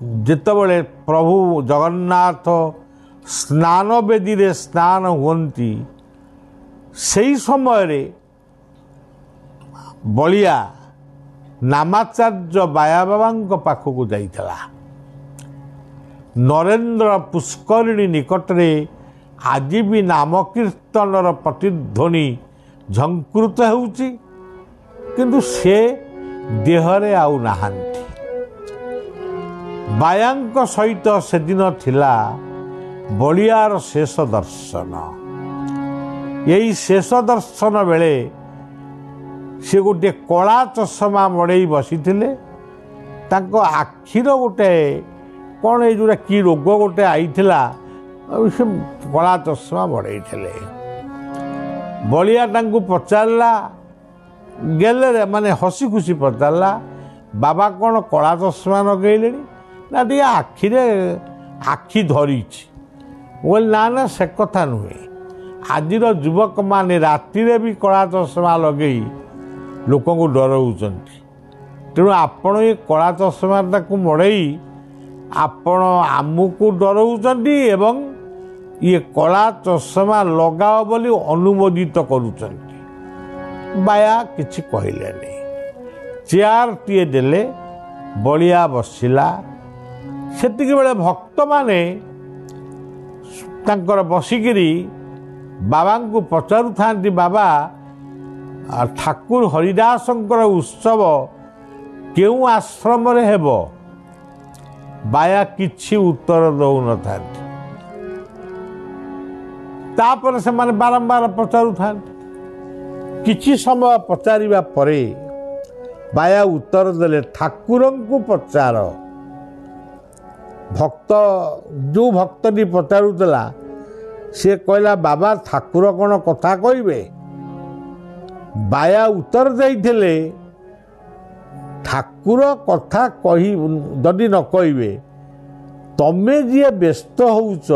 ଯେତେବେଳେ ପ୍ରଭୁ ଜଗନ୍ନାଥ ସ୍ନାନ ବେଦୀରେ ସ୍ନାନ ହୁଅନ୍ତି ସେହି ସମୟରେ ବଳିଆ ନାମାଚାର୍ଯ୍ୟ ବାୟା ବାବାଙ୍କ ପାଖକୁ ଯାଇଥିଲା। ନରେନ୍ଦ୍ର ପୁଷ୍କରିଣୀ ନିକଟରେ ଆଜି ବି ନାମକୀର୍ତ୍ତନର ପ୍ରତିଧ୍ୱନି ଝଙ୍କୃତ ହେଉଛି, କିନ୍ତୁ ସେ ଦେହରେ ଆଉ ନାହାନ୍ତି। ବାୟାଙ୍କ ସହିତ ସେଦିନ ଥିଲା ବଳିଆର ଶେଷ ଦର୍ଶନ। ଏଇ ଶେଷ ଦର୍ଶନ ବେଳେ ସେ ଗୋଟିଏ କଳା ଚଷମା ମଡ଼େଇ ବସିଥିଲେ। ତାଙ୍କ ଆଖିର ଗୋଟେ କ'ଣ ଏଇ ଯେଉଁଟା କି ରୋଗ ଗୋଟେ ଆଇଥିଲା, ସେ କଳା ଚଷମା ମଡ଼େଇଥିଲେ। ବଳିଆ ତାଙ୍କୁ ପଚାରିଲା, ଗେଲରେ ମାନେ ହସି ଖୁସି ପଚାରିଲା, ବାବା କ'ଣ କଳା ଚଷମା ଲଗେଇଲେଣି? ନା ଟିକେ ଆଖିରେ ଆଖି ଧରିଛି। କହିଲି ନା ନା, ସେ କଥା ନୁହେଁ। ଆଜିର ଯୁବକମାନେ ରାତିରେ ବି କଳା ଚଷମା ଲଗେଇ ଲୋକଙ୍କୁ ଡରଉଛନ୍ତି। ତେଣୁ ଆପଣ ଏ କଳା ଚଷମାଟାକୁ ମଡ଼େଇ ଆପଣ ଆମକୁ ଡରଉଛନ୍ତି ଏବଂ ଇଏ କଳା ଚଷମା ଲଗାଅ ବୋଲି ଅନୁମୋଦିତ କରୁଛନ୍ତି। ବାୟା କିଛି କହିଲେନି। ଚେୟାରଟିଏ ଦେଲେ, ବଳିଆ ବସିଲା। ସେତିକି ବେଳେ ଭକ୍ତମାନେ ତାଙ୍କର ବସିକିରି ବାବାଙ୍କୁ ପଚାରୁଥାନ୍ତି, ବାବା ଠାକୁର ହରିଦାସଙ୍କର ଉତ୍ସବ କେଉଁ ଆଶ୍ରମରେ ହେବ? ବାୟା କିଛି ଉତ୍ତର ଦେଉନଥାନ୍ତି। ତାପରେ ସେମାନେ ବାରମ୍ବାର ପଚାରୁଥାନ୍ତି। କିଛି ସମୟ ପଚାରିବା ପରେ ବାୟା ଉତ୍ତର ଦେଲେ, ଠାକୁରଙ୍କୁ ପଚାର। ଯେଉଁ ଭକ୍ତଟି ପଚାରୁଥିଲା ସେ କହିଲା, ବାବା ଠାକୁର କ'ଣ କଥା କହିବେ? ବାୟା ଉତ୍ତର ଦେଇଥିଲେ, ଠାକୁର କଥା ଯଦି ନ କହିବେ, ତମେ ଯିଏ ବ୍ୟସ୍ତ ହେଉଛ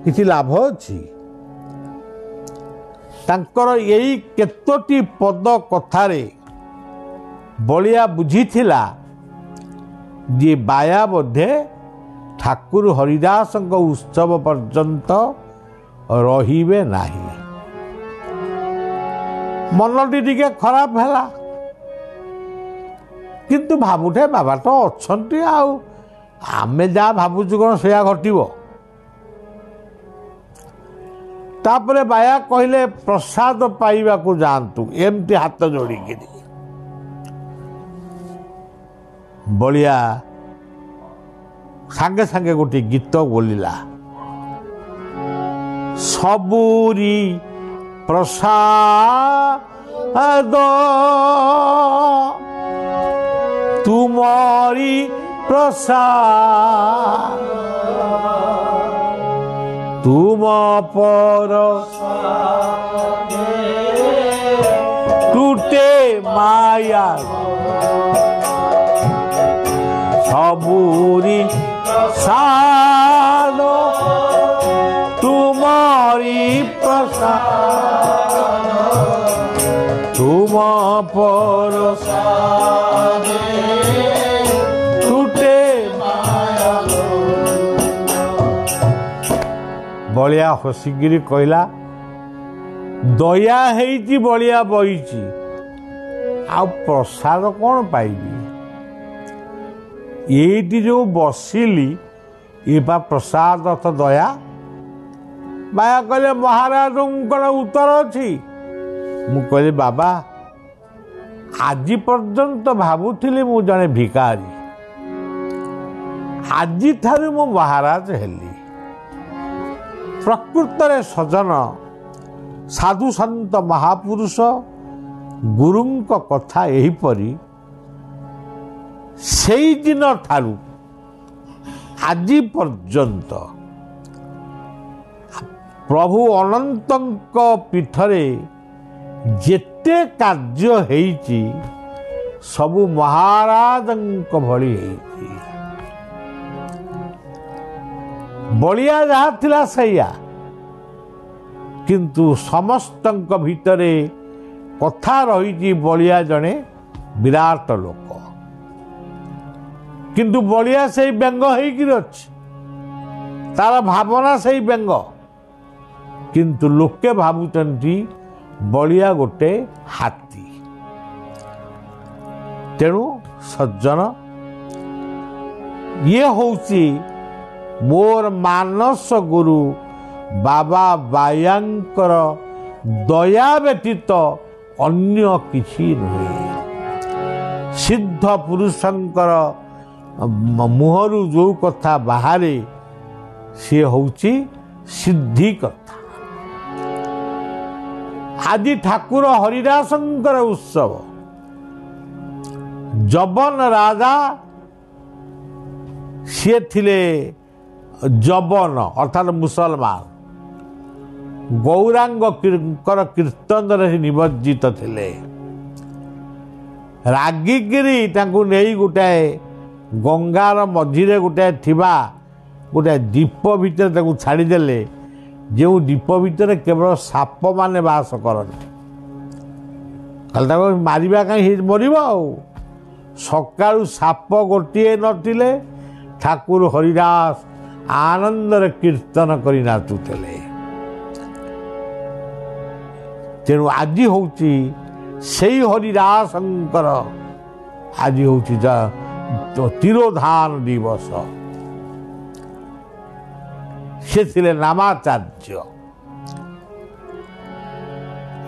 କିଛି ଲାଭ ଅଛି? ତାଙ୍କର ଏଇ କେତୋଟି ପଦ କଥାରେ ବଳିଆ ବୁଝିଥିଲା ଯେ ବାୟା ବୋଧେ ଠାକୁର ହରିଦାସଙ୍କ ଉତ୍ସବ ପର୍ଯ୍ୟନ୍ତ ରହିବେ ନାହିଁ। ମନଟି ଟିକେ ଖରାପ ହେଲା, କିନ୍ତୁ ଭାବୁଠେ ବାବା ତ ଅଛନ୍ତି, ଆଉ ଆମେ ଯାହା ଭାବୁଛୁ କ'ଣ ସେୟା ଘଟିବ? ତାପରେ ବାୟା କହିଲେ, ପ୍ରସାଦ ପାଇବାକୁ ଯାଆନ୍ତୁ, ଏମିତି ହାତ ଯୋଡ଼ିକିରି। ବଳିଆ ସାଙ୍ଗେ ସାଙ୍ଗେ ଗୋଟିଏ ଗୀତ ବୋଲିଲା, ସବୁରି ପ୍ରସାଦ ତୁମରି ପ୍ରସାଦ ତୁମ ପର ଟୁଟେ ମାୟା ସବୁରି ପ୍ରସାଦ ତୁମରି ପ୍ରସାଦ ତୁମ ପର ଟୁଟେ ମାୟା। ବଳିଆ ହସିକିରି କହିଲା, ଦୟା ହେଇଛି ବଳିଆ ବଇଛି, ଆଉ ପ୍ରସାଦ କ'ଣ ପାଇବି? ଏଇଠି ଯେଉଁ ବସିଲି ଏ ବା ପ୍ରସାଦ ତ ଦୟା। ବାୟା କହିଲେ, ମହାରାଜଙ୍କର ଉତ୍ତର ଅଛି? ମୁଁ କହିଲି, ବାବା ଆଜି ପର୍ଯ୍ୟନ୍ତ ଭାବୁଥିଲି ମୁଁ ଜଣେ ଭିକାରୀ, ଆଜିଠାରୁ ମୁଁ ମହାରାଜ ହେଲି। ପ୍ରକୃତରେ ସଜନ ସାଧୁ ସନ୍ତ ମହାପୁରୁଷ ଗୁରୁଙ୍କ କଥା ଏହିପରି। ସେଇଦିନ ଠାରୁ ଆଜି ପର୍ଯ୍ୟନ୍ତ ପ୍ରଭୁ ଅନନ୍ତଙ୍କ ପୀଠରେ ଯେତେ କାର୍ଯ୍ୟ ହେଇଛି ସବୁ ମହାରାଜଙ୍କ ଭଳି ହେଇଛି। ବଳିଆ ଯାହା ଥିଲା ସେଇଆ, କିନ୍ତୁ ସମସ୍ତଙ୍କ ଭିତରେ କଥା ରହିଛି, ବଳିଆ ଜଣେ ବିରାଟ ଲୋକ। କିନ୍ତୁ ବଳିଆ ସେଇ ବ୍ୟଙ୍ଗ ହେଇକିରି ଅଛି, ତାର ଭାବନା ସେଇ ବ୍ୟଙ୍ଗ, କିନ୍ତୁ ଲୋକେ ଭାବୁଛନ୍ତି ବଳିଆ ଗୋଟେ ହାତୀ। ତେଣୁ ସଜ୍ଜନ, ଇଏ ହେଉଛି ମୋର ମାନସ ଗୁରୁ ବାବା ବାୟାଙ୍କର ଦୟା ବ୍ୟତୀତ ଅନ୍ୟ କିଛି ନୁହେଁ। ସିଦ୍ଧ ପୁରୁଷଙ୍କର ମୁହଁରୁ ଯେଉଁ କଥା ବାହାରେ ସିଏ ହେଉଛି ସିଦ୍ଧି କଥା। ଆଜି ଠାକୁର ହରିଦାସଙ୍କର ଉତ୍ସବ। ଜବନ ରାଜା ସିଏ ଥିଲେ ଜବନ ଅର୍ଥାତ୍ ମୁସଲମାନ, ଗୌରାଙ୍ଗଙ୍କର କୀର୍ତ୍ତନରେ ନିମଜ୍ଜିତ ଥିଲେ। ରାଗିକିରି ତାଙ୍କୁ ନେଇ ଗୋଟାଏ ଗଙ୍ଗାର ମଝିରେ ଗୋଟାଏ ଥିବା ଗୋଟାଏ ଦ୍ୱୀପ ଭିତରେ ତାକୁ ଛାଡ଼ିଦେଲେ, ଯେଉଁ ଦ୍ୱୀପ ଭିତରେ କେବଳ ସାପମାନେ ବାସ କରନ୍ତି। ତାହେଲେ ତାକୁ ମାରିବା କାହିଁ ମରିବ। ଆଉ ସକାଳୁ ସାପ ଗୋଟିଏ ନଥିଲେ ଠାକୁର ହରିଦାସ ଆନନ୍ଦରେ କୀର୍ତ୍ତନ କରି ନାଚୁଥିଲେ। ତେଣୁ ଆଜି ହେଉଛି ସେଇ ହରିଦାସଙ୍କର ଆଜି ହେଉଛି ତିରୋଧାନ ଦିବସ। ସେ ଥିଲେ ନାମାଚାର୍ଯ୍ୟ।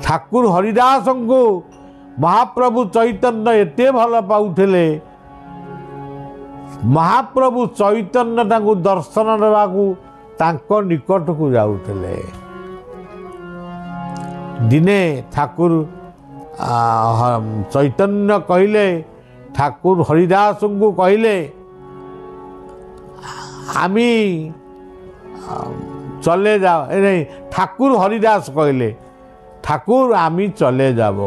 ଠାକୁର ହରିଦାସଙ୍କୁ ମହାପ୍ରଭୁ ଚୈତନ୍ୟ ଏତେ ଭଲ ପାଉଥିଲେ, ମହାପ୍ରଭୁ ଚୈତନ୍ୟ ତାଙ୍କୁ ଦର୍ଶନ ଦେବାକୁ ତାଙ୍କ ନିକଟକୁ ଯାଉଥିଲେ। ଦିନେ ଠାକୁର ଚୈତନ୍ୟ କହିଲେ, ଠାକୁର ହରିଦାସଙ୍କୁ କହିଲେ, আমি চলে যাও। ঠাকুর হরিদাস কহিলে, ঠাকুর আমি চলে যাব।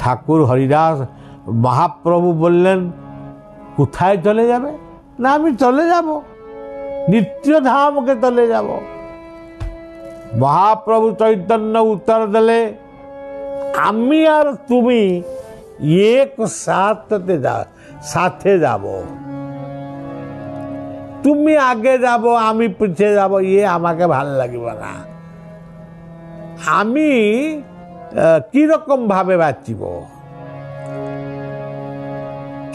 ঠাকুর হরিদাস মহাপ্রভু বললেন, কোথায় চলে যাবে? না আমি চলে যাব, নিত্যধামকে চলে যাব। মহাপ্রভু চৈতন্য উত্তর দিলে, আমি আর তুমি এক সাথে যাব। তুমি আগে যাব, আমি পিছিয়ে যাব, ইয়ে আমাকে ভালো লাগবে না। আমি কিরকম ভাবে বাঁচিব?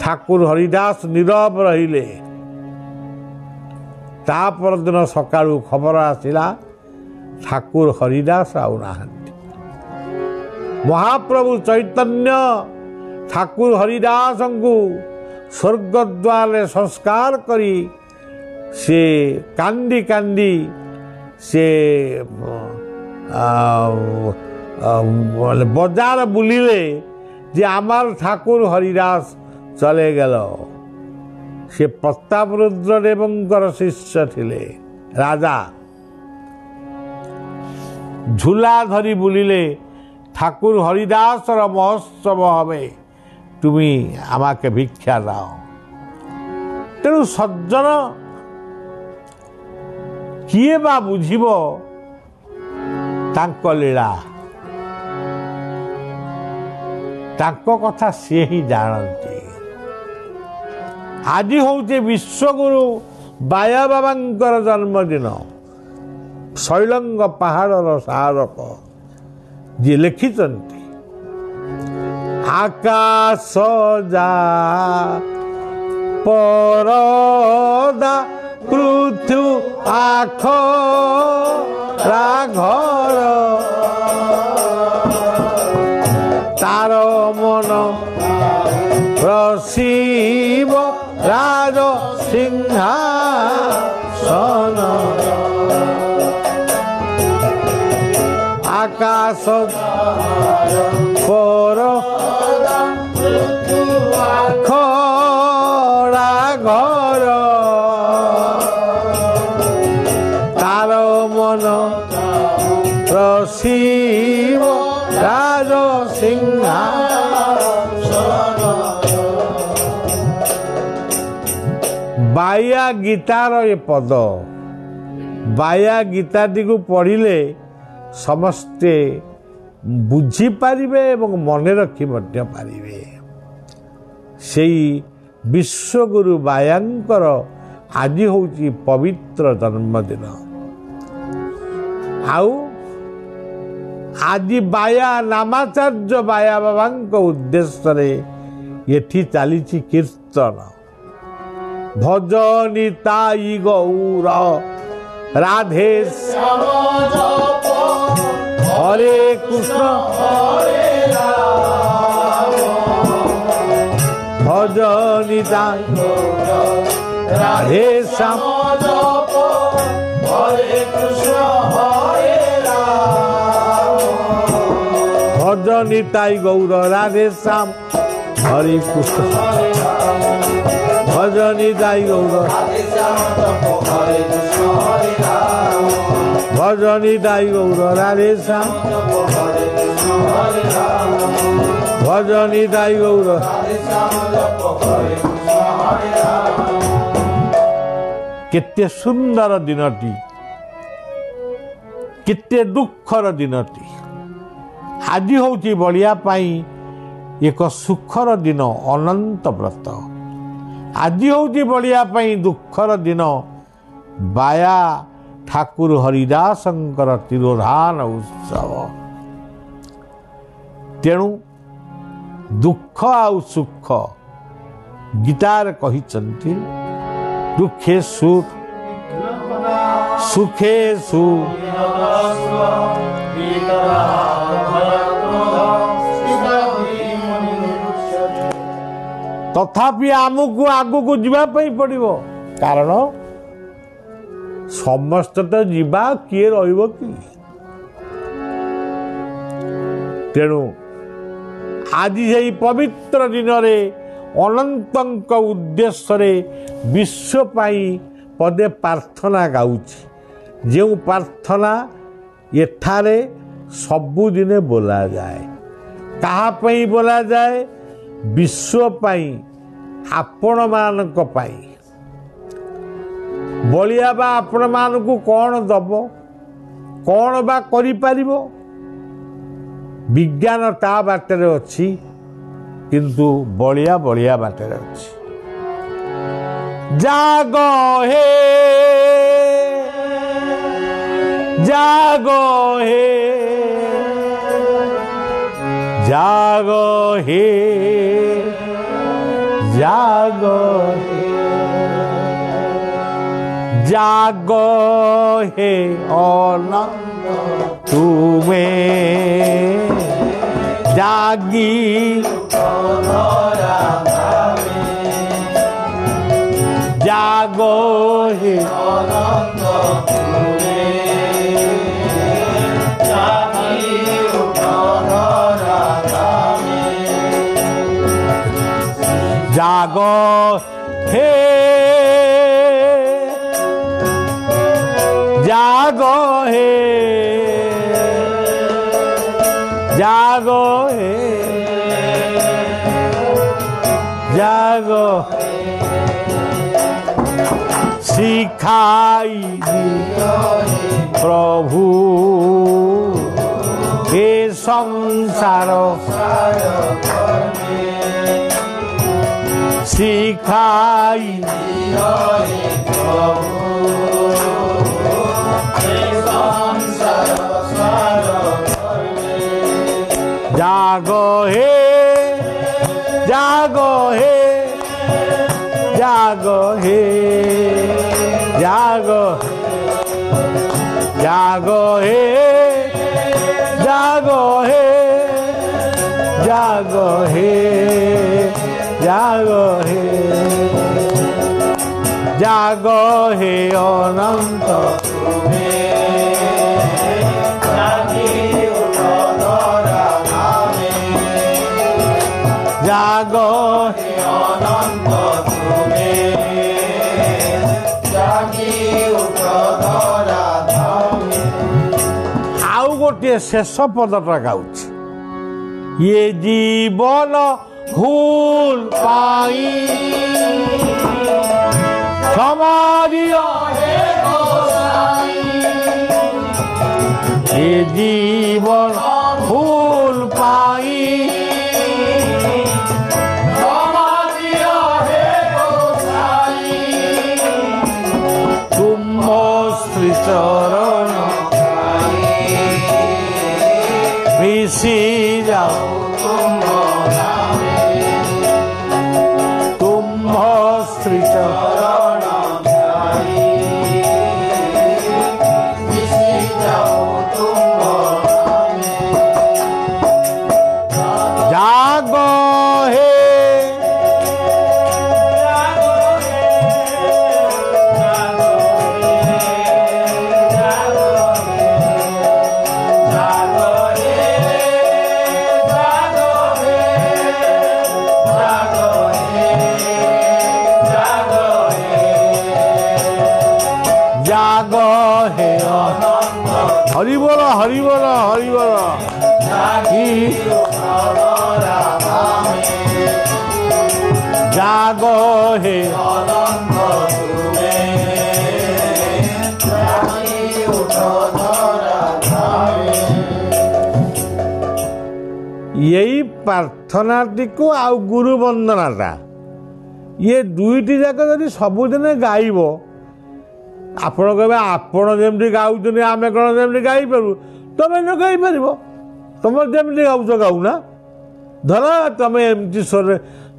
ঠাকুর হরিদাস নীরব রহিলে। তা পরদিন সকাଳୁ ଖବର ଆସିଲା, ଠାକୁର ହରିଦାସ ଆଉ ନାହାନ୍ତି। ମହାପ୍ରଭୁ ଚୈତନ୍ୟ ଠାକୁର ହରିଦାସଙ୍କୁ ସ୍ୱର୍ଗଦ୍ୱାରରେ ସଂସ୍କାର କରି ସେ କାନ୍ଦି କାନ୍ଦି ସେ ବଜାର ବୁଲିଲେ যে আমার ঠাকুর হরিদাস চলে গেল। সে প্রতাপ রুদ্রদেবঙ্কর শিষ্য ছিলে রাজা। ঝুলা ধরি বুলিলে ঠাকুর হরিদাসর মহোৎসব হবে, তুমি আমাকে ভিক্ষা দাও। তেণু সজ্জন কিয়ে বা বুঝিব তাঙ্ক লীলা, ତାଙ୍କ କଥା ସିଏ ହିଁ ଜାଣନ୍ତି। ଆଜି ହେଉଛି ବିଶ୍ୱଗୁରୁ ବାୟା ବାବାଙ୍କର ଜନ୍ମଦିନ। ଶୈଳଙ୍ଗ ପାହାଡ଼ର ସାରକ ଯିଏ ଲେଖିଛନ୍ତି, ଆକାଶ ଯା ପରଦା ପୃଥୁ ଆଖ ରାଘର তার মন রসিব রাজ সিংহাসন। আকাশ পর খরা ঘর তার মন রসিব রাজ সিংহাসন। ବାୟା ଗୀତାର ଏ ପଦ, ବାୟା ଗୀତାଟିକୁ ପଢ଼ିଲେ ସମସ୍ତେ ବୁଝିପାରିବେ ଏବଂ ମନେ ରଖି ମଧ୍ୟ ପାରିବେ। ସେଇ ବିଶ୍ୱଗୁରୁ ବାୟାଙ୍କର ଆଜି ହେଉଛି ପବିତ୍ର ଜନ୍ମଦିନ। ଆଉ ଆଜି ବାୟା ନାମାଚାର୍ଯ୍ୟ ବାୟା ବାବାଙ୍କ ଉଦ୍ଦେଶ୍ୟରେ ଏଠି ଚାଲିଛି କୀର୍ତ୍ତନ। ଭଜ ନିତାଇ ଗୌର ରାଧେ ଶ୍ୟାମ ହରେ କୃଷ୍ଣ ହରେ ରାମ ভজ নিতাই রাধে শ্যাম হরে কৃষ্ণ হরে রাম ভজ নিতাই গৌর রাধে শ্যাম হরে কৃষ্ণ ভজ নিতাই গৌর ভজ নিতাই গৌর রাধে শ্যাম ভজ নিতাই গৌর। କେତେ ସୁନ୍ଦର ଦିନଟି, କେତେ ଦୁଃଖର ଦିନଟି। ଆଜି ହେଉଛି ବଳିଆ ପାଇଁ ଏକ ସୁଖର ଦିନ, ଅନନ୍ତ ବ୍ରତ। ଆଜି ହେଉଛି ବଳିଆ ପାଇଁ ଦୁଃଖର ଦିନ, ବାୟା ଠାକୁର ହରିଦାସଙ୍କର ତିରୋଧାନ ଉତ୍ସବ। ତେଣୁ ଦୁଃଖ ଆଉ ସୁଖ ଗୀତାରେ କହିଛନ୍ତି, ଦୁଃଖେ ସୁଖ ସୁଖେ ସୁଖ ତଥାପି ଆମକୁ ଆଗକୁ ଯିବା ପାଇଁ ପଡ଼ିବ। କାରଣ ସମସ୍ତେ ତ ଯିବା, କିଏ ରହିବ କି? ତେଣୁ ଆଜି ସେହି ପବିତ୍ର ଦିନରେ ଅନନ୍ତଙ୍କ ଉଦ୍ଦେଶ୍ୟରେ ବିଶ୍ୱ ପାଇଁ ପଦେ ପ୍ରାର୍ଥନା ଗାଉଛି। ଯେଉଁ ପ୍ରାର୍ଥନା ଏଠାରେ ସବୁଦିନେ ବୋଲାଯାଏ। କାହା ପାଇଁ ବୋଲାଯାଏ? ବିଶ୍ୱ ପାଇଁ, ଆପଣମାନଙ୍କ ପାଇଁ। ବଳିଆ ବା ଆପଣମାନଙ୍କୁ କ'ଣ ଦବ? କ'ଣ ବା କରିପାରିବ? ବିଜ୍ଞାନ ତା ବାଟରେ ଅଛି, କିନ୍ତୁ ବଳିଆ ବଳିଆ ବାଟରେ ଅଛି। ଜାଗ ହେ ଜାଗ ହେ ଜାଗ ହେ ଜାଗ ହେ জাগ হে অনন্ত তুমি জাগি জাগ হে অনন্ত তুমি জাগ হে জাগো হে জাগো হে জাগো শিখাই প্রভু হে সংসার শিখাই প্রভু জাগো হে জাগো হে জাগো হে জাগো জাগো হে জাগো হে জাগো হে জাগো হে জাগো হে অনন্ত জাগো হে অনন্ত তুমি জাগি উঠ ধরা ধামে। ଆଉ ଗୋଟିଏ ଶେଷ ପଦଟା ଗାଉଛି। ଇଏ ଜୀବନ ଭୁଲ ପାଇ ସମାରିୟ ଏ ଜୀବନ ଭୁଲ ପାଇ ଶ୍ରୀଚରଣ ଜାଗ ହେ জাগ হে হরিবল হরিবল হরিবল জাগ হে यही प्रार्थनाटी को आउ गुरु वंदनाटा ये दुईटी जाक जदि सबुदिन गाइब आपण कहे आपण जमी गाँव आम कौन जमी गाईपारू तुम न गाईपर तुम जमी गाँच गाऊना धर तुम एमती स्वर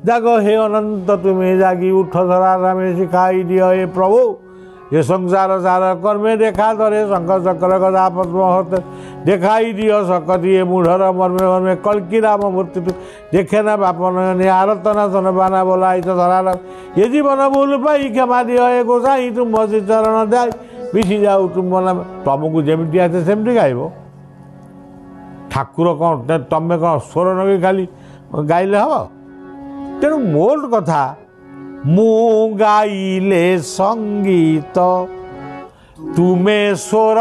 जाग हे अनंत तुम्हें जागी उठ धरा रामे शिखाई दियो हे प्रभु ये संसार सार कर्मे देखा धरे शंख चक्र गदा पद्म हस्त देखाई दियो सकती ये मूढ़र मर्मे मर्मे कल्की राम मूर्ति देखे ना बापन आरतना सन बाना बोला तो धरा ये जीवन भूल पाई क्षमा दियो हे गोसाई तुम बसी चरण दाई मिशी जाऊ तुम बना तुमको जमी आसे सेमती गाइब ठाकुर कौन तुम्हें कौन स्वर नगे खाली गाइले हम तेणु मोर कथा मु गाइले संगीत तुमे स्वर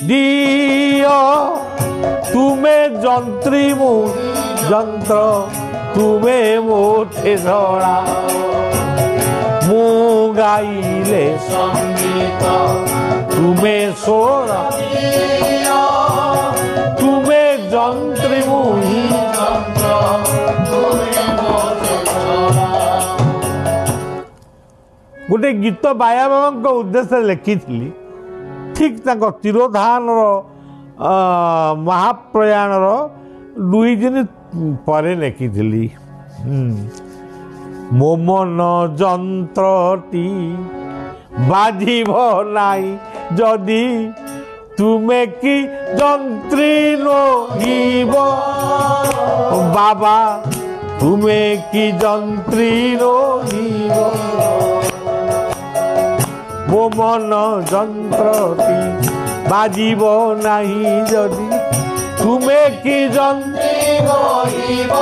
दियो तुमे जंत्री मु जंत्र तुमे मोठे धरा मु गाइले संगीत तुमे स्वर दियो तुमे जंत्री मु जंत्र गोटे गीत बाया बाबा उद्देश्य लिखी ठीक तिरोधान महाप्रयाण दुई दिन पर लिखी मो मन जंत्रटी बाजिब नाई जदि तुमे कि जंत्री नोहिब बाबा तुमे कि जंत्री नोहिब मो मन जंत्रटी बाजिब नाही जदि तुमे कि जंत्री नोहिब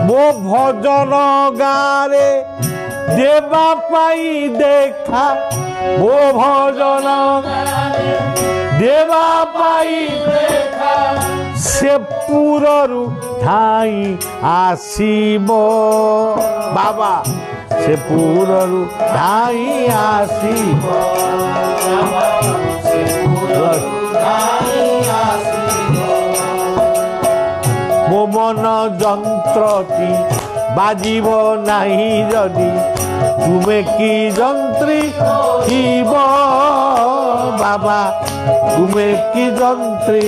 मो भजन गारे देवा पाई देखा मो भजन देवा पाई देखा से पुररु ठाई आसीबो बाबा से पुररु ठाई आसीबो मो मन जंत्रटी बाजिब नाही जदि तुमे कि जंत्री हिब बाबा तुमे कि जंत्री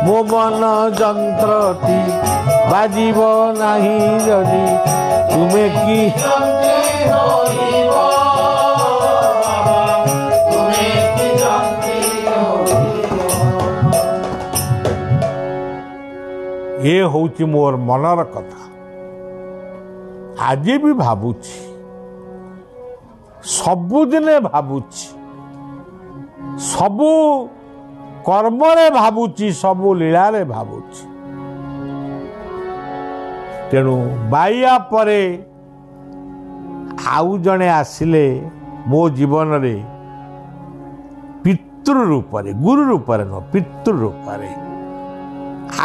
मो मन जंत्रटी बाजिब नाही जदि तुमे कि ये होची मोर मनर कथा आज भी भावुची सबुदिने भावुची सबु कर्मरे भावुची सबु लीलारे भावुची तेणु बाइया परे आउ जने आसिले मो जीवन रे पितृ रूपरे गुरु रूपरे न पितृ रूपरे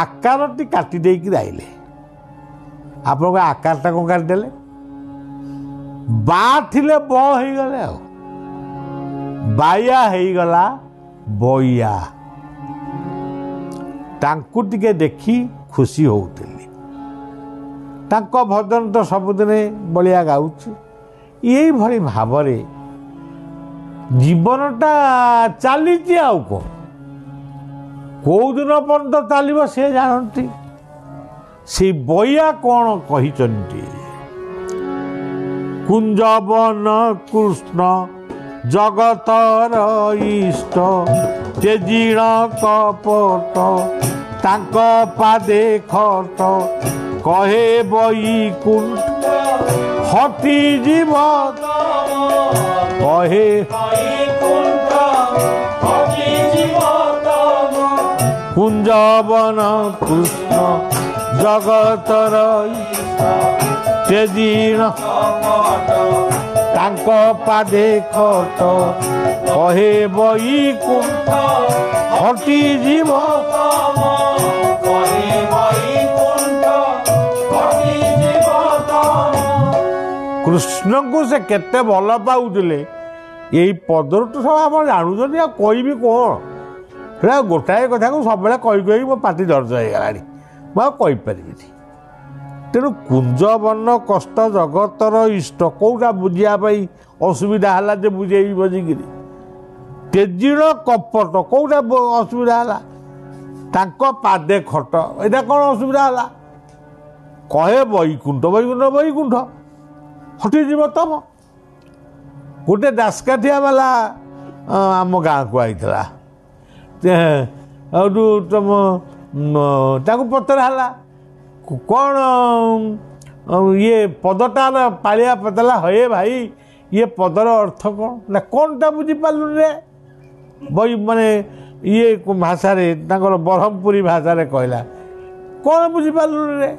आकारटी काटी देकी आइले आपन आकारटा को काटिदेले बा थिले ब हो गले बाया हो गला बइया तांकु टिके देखी खुशी होउतिली तांको भजन तो सबुदिने बलिया गाउछि यही भली भावरे जीवनटा चलीछि आउ को କେଉଁ ଦିନ ପର୍ଯ୍ୟନ୍ତ ଚାଲିବ ସେ ଜାଣନ୍ତି। ସେ ବଇଆ କ'ଣ କହିଛନ୍ତି? କୁଞ୍ଜବନ କୃଷ୍ଣ ଜଗତର ଇଷ୍ଟ, ତେଜିଣ କପଟ ତାଙ୍କ ପାଦେ ଖଟ, କହେ ବୈକୁଣ୍ଠ ହଟିଯିବ, କହେ କୁଞ୍ଜବନ କୃଷ୍ଣ ଜଗତର ତେଜିଣ ତାଙ୍କ ପାଦେ ଖଟ, କହେ ବୈକୁଣ୍ଠ ହଟିଯିବ। କୃଷ୍ଣଙ୍କୁ ସେ କେତେ ଭଲ ପାଉଥିଲେ ଏଇ ପଦରୁ ତ ସବୁ ଆପଣ ଜାଣୁଛନ୍ତି। ଆଉ କହିବି କ'ଣ? ସେଟା ଗୋଟାଏ କଥାକୁ ସବୁବେଳେ କହି କହି ମୋ ପାଟି ଦର୍ଜ ହେଇଗଲାଣି, ମୁଁ ଆଉ କହିପାରିବିନି। ତେଣୁ କୁଞ୍ଜବନ କଷ୍ଟ ଜଗତର ଇଷ୍ଟ, କେଉଁଟା ବୁଝିବା ପାଇଁ ଅସୁବିଧା ହେଲା ଯେ ବୁଝେଇବି ବଜିକିରି? ତେଜିଣ କପଟ, କେଉଁଟା ଅସୁବିଧା ହେଲା? ତାଙ୍କ ପାଦେ ଖଟ, ଏଇଟା କ'ଣ ଅସୁବିଧା ହେଲା? କହେ ବୈକୁଣ୍ଠ, ବୈକୁଣ୍ଠ ବୈକୁଣ୍ଠ ହଟିଯିବ ତମ। ଗୋଟେ ଦାସକାଠିଆ ବାଲା ଆମ ଗାଁକୁ ଆଇଥିଲା। ଆଉ ତମ ତାକୁ ପଚରା ହେଲା କ'ଣ ଇଏ ପଦଟାର ପାଳିଆ ପଚାରିଲା, ହଏ ଭାଇ ଇଏ ପଦର ଅର୍ଥ କ'ଣ? ନା କ'ଣଟା ବୁଝିପାରିଲୁନି ରେ? ମାନେ ଇଏ ଭାଷାରେ ତାଙ୍କର ବ୍ରହ୍ମପୁରୀ ଭାଷାରେ କହିଲା, କ'ଣ ବୁଝିପାରିଲୁନି ରେ?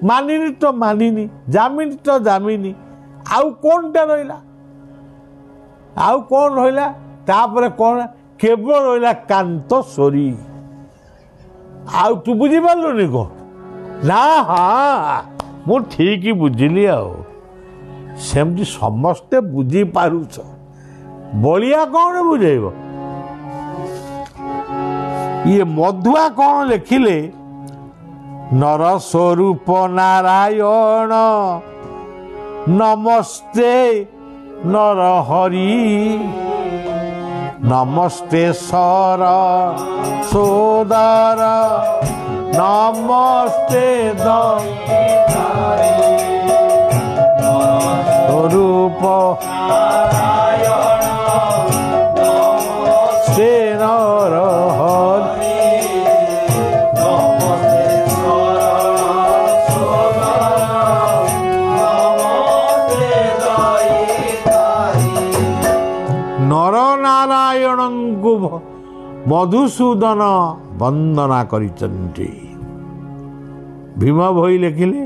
ମାନିନି ତ ମାନିନି, ଜାମିନି ତ ଜାମିନି, ଆଉ କ'ଣଟା ରହିଲା? ଆଉ କ'ଣ ରହିଲା? ତାପରେ କ'ଣ? କେବଳ ରହିଲା କାନ୍ତ ସ୍ୱରୀ। ଆଉ ତୁ ବୁଝିପାରିଲୁନି କ'ଣ? ନା ହଁ ମୁଁ ଠିକ୍ ବୁଝିଲି। ଆଉ ସେମିତି ସମସ୍ତେ ବୁଝିପାରୁଛ, ବଳିଆ କ'ଣ ବୁଝେଇବ? ଇଏ ମଧୁଆ କ'ଣ ଲେଖିଲେ? ନର ସ୍ୱରୂପ ନାରାୟଣ ନମସ୍ତେ ନର ହରି, ନମସ୍ତେ ସର ସୋଦର, ନମସ୍ତେ ସ୍ୱରୂପ ସେ ନର ହରି, ନର ନାରାୟଣଙ୍କୁ ମଧୁସୂଦନ ବନ୍ଦନା କରିଛନ୍ତି। ଭୀମ ଭୋଇ ଲେଖିଲେ,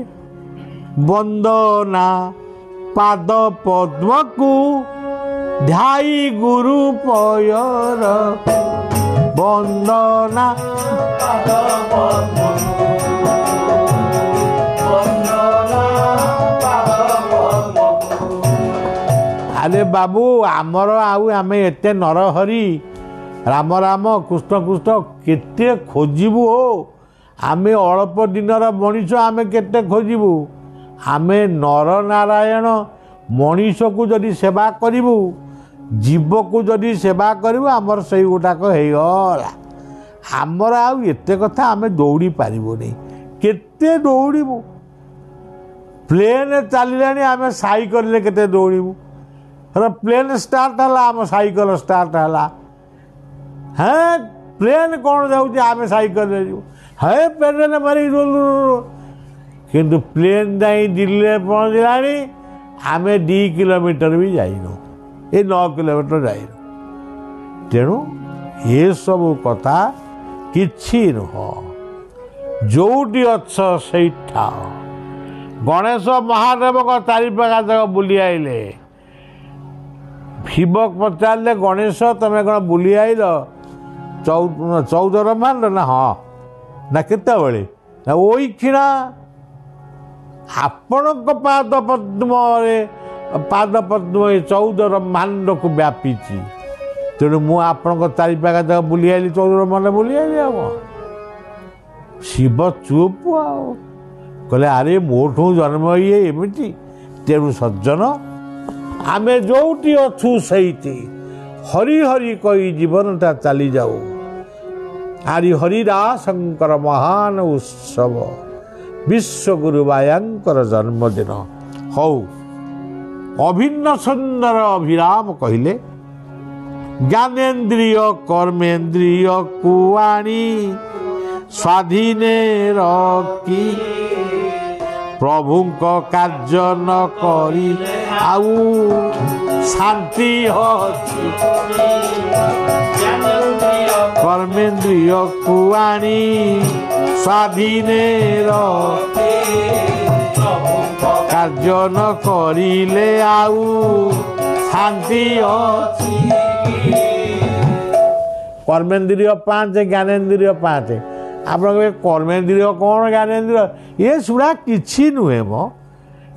ବନ୍ଦନା ପାଦ ପଦ୍ମକୁ ଧ୍ୟାଇ ଗୁରୁ ପୟର, ବନ୍ଦନା ଆରେ ବାବୁ ଆମର ଆଉ ଆମେ ଏତେ ନରହରି ରାମ ରାମ କୃଷ୍ଣ କୃଷ୍ଣ କେତେ ଖୋଜିବୁ? ଓ ଆମେ ଅଳ୍ପ ଦିନର ମଣିଷ, ଆମେ କେତେ ଖୋଜିବୁ? ଆମେ ନରନାରାୟଣ ମଣିଷକୁ ଯଦି ସେବା କରିବୁ, ଜୀବକୁ ଯଦି ସେବା କରିବୁ, ଆମର ସେଇ ଗୋଟାକ ହେଇଗଲା। ଆମର ଆଉ ଏତେ କଥା ଆମେ ଦୌଡ଼ି ପାରିବୁନି। କେତେ ଦୌଡ଼ିବୁ? ପ୍ଲେନ୍ ଚାଲିଲାଣି, ଆମେ ସାଇକେଲରେ କେତେ ଦୌଡ଼ିବୁ? ପ୍ଲେନ୍ ଷ୍ଟାର୍ଟ ହେଲା, ଆମ ସାଇକେଲ ଷ୍ଟାର୍ଟ ହେଲା। হ্যাঁ প্লেন କ'ଣ ଯାଉଛି, ଆମେ ସାଇକେଲରେ ଯିବୁ। ହେ ପେଡାଲ ମାରି କିନ୍ତୁ ପ୍ଲେନ୍ ଯାଇ ଦିଲ୍ଲୀରେ ପହଞ୍ଚିଲାଣି, ଆମେ 2 କିଲୋମିଟର ବି ଯାଇନୁ, ଏ 9 କିଲୋମିଟର ଯାଇନୁ। ତେଣୁ ଏସବୁ କଥା କିଛି ନୁହଁ, ଯେଉଁଠି ଅଛ ସେଇଠା। ଗଣେଶ ମହାଦେବଙ୍କ ଚାରିପାଖ ଯାକ ବୁଲି ଆଇଲେ। ଭୀମ ପଚାରିଲେ, ଗଣେଶ ତମେ କ'ଣ ବୁଲି ଆଇଲ 14 ବ୍ରହ୍ମାଣ୍ଡ? ନା ହଁ। ନା କେତେବେଳେ? ନା ଓଇକ୍ଷିଣା ଆପଣଙ୍କ ପାଦ ପଦ୍ମରେ, ପାଦ ପଦ୍ମ ଏ 14 ବ୍ରହ୍ମାଣ୍ଡକୁ ବ୍ୟାପିଛି। ତେଣୁ ମୁଁ ଆପଣଙ୍କ ଚାରିପାଖ ଯାକ ବୁଲି ଆଇଲି, 14 ବ୍ରହ୍ମାଣ୍ଡ ବୁଲି ଆଇଲି। ଆଉ ଶିବ ଚୁପ୍ ଆଉ କହିଲେ, ଆରେ ମୋଠୁ ଜନ୍ମ ଇଏ ଏମିତି। ତେଣୁ ସଜ୍ଜନ, ଆମେ ଯେଉଁଠି ଅଛୁ ସେଇଠି ହରି ହରି କହି ଜୀବନଟା ଚାଲିଯାଉ। ଆରି ହରିଦାସଙ୍କର ମହାନ ଉତ୍ସବ ବିଶ୍ୱଗୁରୁ ବାୟାଙ୍କର ଜନ୍ମଦିନ। ହଉ, ଅଭିନ୍ନ ସୁନ୍ଦର ଅଭିରାମ କହିଲେ ଜ୍ଞାନେନ୍ଦ୍ରିୟ କର୍ମେନ୍ଦ୍ରିୟକୁ ଆଣି ସ୍ୱାଧୀନେ ରଖି ପ୍ରଭୁଙ୍କ କାର୍ଯ୍ୟ ନ କରି ଆଉ ଶାନ୍ତି ଅଛି। କର୍ମେନ୍ଦ୍ରିୟକୁ ଆଣି ସ୍ୱାଧୀନେ ରଖି କାର୍ଯ୍ୟ ନ କରିଲେ ଆଉ ଶାନ୍ତି ଅଛି। କର୍ମେନ୍ଦ୍ରିୟ 5, ଜ୍ଞାନେନ୍ଦ୍ରିୟ 5। ଆପଣଙ୍କ କର୍ମେନ୍ଦ୍ରିୟ କ'ଣ, ଜ୍ଞାନେନ୍ଦ୍ରିୟ ଏ ଶୁଣା କିଛି ନୁହେଁ ମ।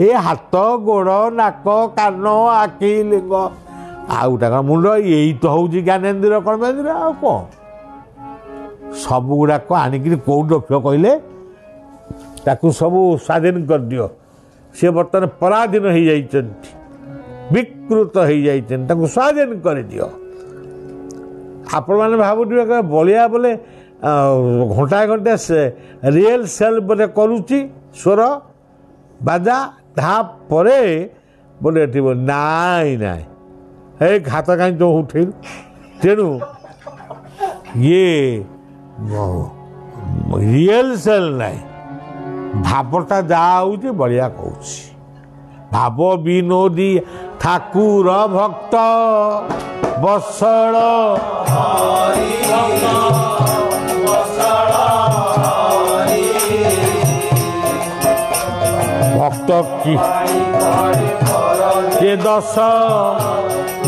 ଏ ହାତ ଗୋଡ଼ ନାକ କାନ ଆଖି ଲିଙ୍ଗ ଆଉ ତାଙ୍କ ମୁଣ୍ଡ, ଏଇ ତ ହେଉଛି ଜ୍ଞାନେନ୍ଦ୍ରିୟ କର୍ମେନ୍ଦ୍ରିୟ। ଆଉ କ'ଣ ସବୁ ଗୁଡ଼ାକ ଆଣିକିରି କେଉଁଠି ରଖିବ କହିଲେ? ତାକୁ ସବୁ ସ୍ୱାଧୀନ କରିଦିଅ। ସେ ବର୍ତ୍ତମାନ ପରାଧୀନ ହେଇଯାଇଛନ୍ତି, ବିକୃତ ହେଇଯାଇଛନ୍ତି, ତାକୁ ସ୍ୱାଧୀନ କରିଦିଅ। ଆପଣମାନେ ଭାବୁଥିବେ ବଳିଆ ବୋଲେ ଘଣ୍ଟାଏ ଘଣ୍ଟେ ରିଏଲ ସେଲ୍ ବୋଲେ କରୁଛି ସ୍ୱର ବାଜା, ତାପରେ ବୋଲେ ଏଠି ନାଇଁ ନାଇଁ ଏ ହାତ କାହିଁ ତ ଉଠେଇଲୁ। ତେଣୁ ଇଏ ରିଏଲ ସେଲ୍ ନାହିଁ, ଭାବଟା ଯାହା ହେଉଛି ବଳିଆ କହୁଛି। ଭାବ ବିନୋଦୀ ଠାକୁର ଭକ୍ତ ବସଳ ଭକ୍ତ କି ଦଶ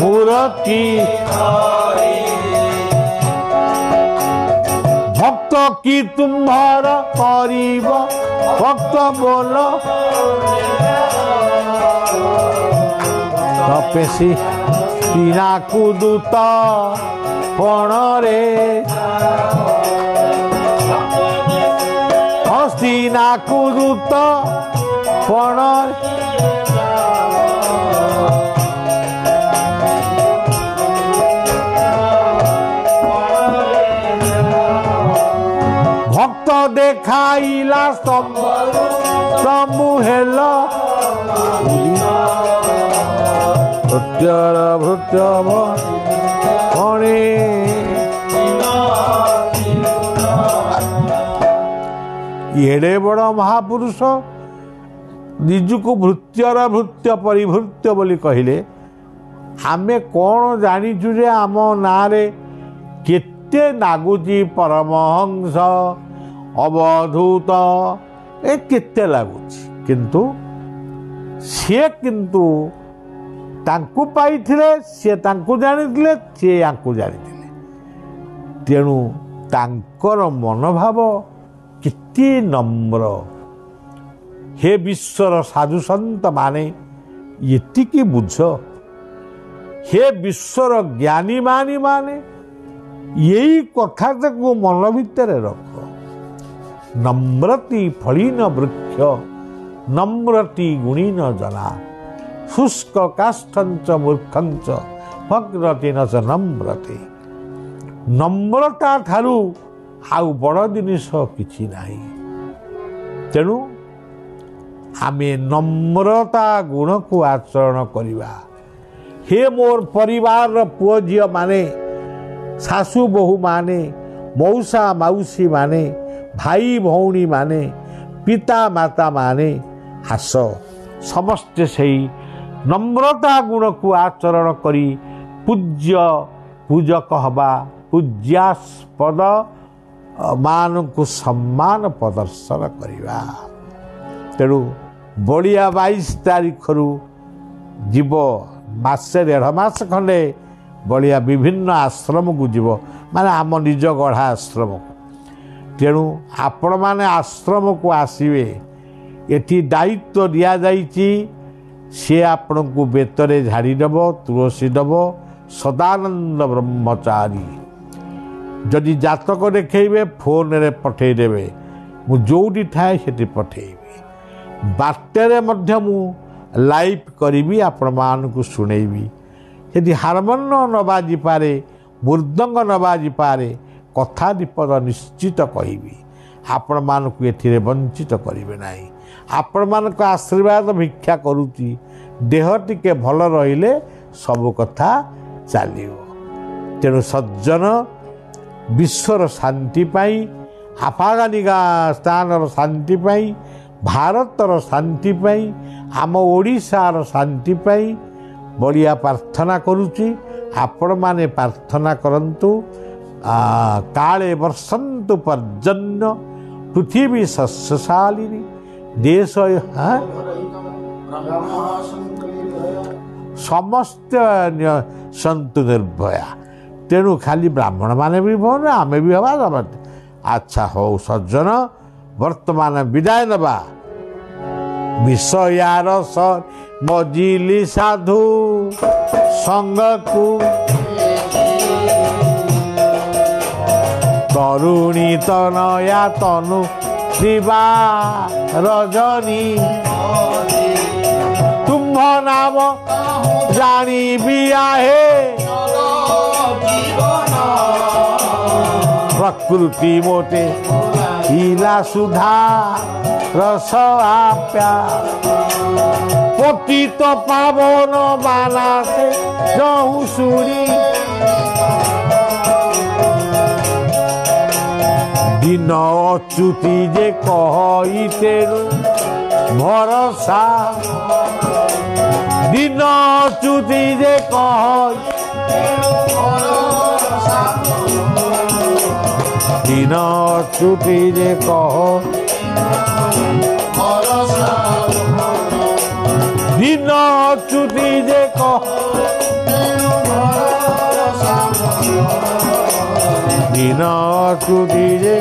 ମୂରତି ଭକ୍ତ କି ତୁମ୍ଭର କରିବ ଭକ୍ତ ବୋଲ ତପେଶୀ ପିନାକୁ ଦୂତ ପଣରେ ହସ୍ତିନାକୁ ଦୂତ ପଣରେ ଭକ୍ତ ଦେଖାଇଲା ସବୁ ହେଲ ଭୃତ୍ୟର ଭୃତ୍ୟ ଭଣେ ଏଡ଼େ ବଡ଼ ମହାପୁରୁଷ ନିଜକୁ ଭୃତ୍ୟର ଭୃତ୍ୟ ପରିଭୃତ୍ୟ ବୋଲି କହିଲେ। ଆମେ କ'ଣ ଜାଣିଛୁ ଯେ ଆମ ନାଁରେ କେତେ ଲାଗୁଛି ପରମହଂସ ଅବଧୂତ, ଏ କେତେ ଲାଗୁଛି, କିନ୍ତୁ ସିଏ କିନ୍ତୁ ତାଙ୍କୁ ପାଇଥିଲେ, ସିଏ ତାଙ୍କୁ ଜାଣିଥିଲେ, ସିଏ ୟାଙ୍କୁ ଜାଣିଥିଲେ। ତେଣୁ ତାଙ୍କର ମନୋଭାବ କେତେ ନମ୍ର। ହେ ବିଶ୍ୱର ସାଧୁସନ୍ଥ ମାନେ ଏତିକି ବୁଝ, ହେ ବିଶ୍ୱର ଜ୍ଞାନୀମାନି ମାନେ ଏଇ କଥାଟାକୁ ମନ ଭିତରେ ରଖ। ନମ୍ରତି ଫଳିନ ବୃକ୍ଷ ନମ୍ରତି ଗୁଣିନ ଜନା ଶୁଷ୍କ କାଷ୍ଠଞ୍ଚ ମୂର୍ଖଞ୍ଚ ଭଗ୍ରତି ନ ନମ୍ରତି। ନମ୍ରତା ଠାରୁ ଆଉ ବଡ଼ ଜିନିଷ କିଛି ନାହିଁ। ତେଣୁ ଆମେ ନମ୍ରତା ଗୁଣକୁ ଆଚରଣ କରିବା। ହେ ମୋର ପରିବାରର ପୁଅ ଝିଅ ମାନେ, ଶାଶୁ ବୋହୂ ମାନେ, ମଉସା ମାଉସୀ ମାନେ, ଭାଇ ଭଉଣୀ ମାନେ, ପିତା ମାତା ମାନେ, ଆସ ସମସ୍ତେ ସେଇ ନମ୍ରତା ଗୁଣକୁ ଆଚରଣ କରି ପୂଜକ ହେବା, ପୂଜ୍ୟାସ୍ପଦ ମାନଙ୍କୁ ସମ୍ମାନ ପ୍ରଦର୍ଶନ କରିବା। ତେଣୁ ବଳିଆ 22 ତାରିଖରୁ ଯିବ, ମାସେ 1.5 ମାସ ଖଣ୍ଡେ ବଳିଆ ବିଭିନ୍ନ ଆଶ୍ରମକୁ ଯିବ, ମାନେ ଆମ ନିଜ ଗଢ଼ା ଆଶ୍ରମକୁ। ତେଣୁ ଆପଣମାନେ ଆଶ୍ରମକୁ ଆସିବେ, ଏଠି ଦାୟିତ୍ୱ ଦିଆଯାଇଛି। ସିଏ ଆପଣଙ୍କୁ ବେତରେ ଝାଡ଼ି ଦେବ, ତୁଳସୀ ଦେବ, ସଦାନନ୍ଦ ବ୍ରହ୍ମଚାରୀ। ଯଦି ଜାତକ ଦେଖେଇବେ ଫୋନରେ ପଠେଇଦେବେ, ମୁଁ ଯେଉଁଠି ଥାଏ ସେଠି ପଠେଇବି। ବାର୍ତ୍ତାରେ ମଧ୍ୟ ମୁଁ ଲାଇଭ୍ କରିବି, ଆପଣମାନଙ୍କୁ ଶୁଣେଇବି। ସେଠି ହାରମୋନିୟମ ନ ବାଜିପାରେ, ମୃଦଙ୍ଗ ନ ବାଜିପାରେ, କଥା ବିପଦ ନିଶ୍ଚିତ କହିବି। ଆପଣମାନଙ୍କୁ ଏଥିରେ ବଞ୍ଚିତ କରିବେ ନାହିଁ। ଆପଣମାନଙ୍କ ଆଶୀର୍ବାଦ ଭିକ୍ଷା କରୁଛି। ଦେହ ଟିକେ ଭଲ ରହିଲେ ସବୁ କଥା ଚାଲିବ। ତେଣୁ ସଜ୍ଜନ ବିଶ୍ୱର ଶାନ୍ତି ପାଇଁ, ଆଫଗାନିସ୍ତାନର ଶାନ୍ତି ପାଇଁ, ଭାରତର ଶାନ୍ତି ପାଇଁ, ଆମ ଓଡ଼ିଶାର ଶାନ୍ତି ପାଇଁ ବଢ଼ିଆ ପ୍ରାର୍ଥନା କରୁଛି। ଆପଣମାନେ ପ୍ରାର୍ଥନା କରନ୍ତୁ। କାଳେ ବର୍ଷନ୍ତୁ ପର୍ଜନ୍ୟ ପୃଥିବୀ ଶସ୍ୟଶାଳିନୀ ଦେଶ ସମସ୍ତେ ସନ୍ତୁ ନିର୍ଭୟା। ତେଣୁ ଖାଲି ବ୍ରାହ୍ମଣମାନେ ବି ଭଉନ, ଆମେ ବି ହେବା। ଆଚ୍ଛା ହଉ ସଜ୍ଜନ, ବର୍ତ୍ତମାନ ବିଦାୟ ନେବା। ବିଷୟାର ମଜିଲି ସାଧୁ ସଙ୍ଗକୁ ତରୁଣୀ ତନୟା ତନୁ ଶିବା ରଜନୀ ତୁମ୍ଭ ନାମ ଜାଣିବି ଆହେ ପ୍ରକୃତି ମୋଟେ ଇଲା ସୁଧା ରସ ଆପ୍ୟା ପତିତ ପାବନ ବାନାସେ ଯହୁ ଶୁଣି ଦିନ ଅଚ୍ୟୁତି ଯେ କହିତେରୁ ଭରସା ଦିନ ଅଚ୍ୟୁତି ଯେ ଦିନ ଅଚ୍ୟୁତି ଯେ ଦିନ ଅଚ୍ୟୁତି ଯେ ଦିନ ଅଚ୍ୟୁତି ଯେ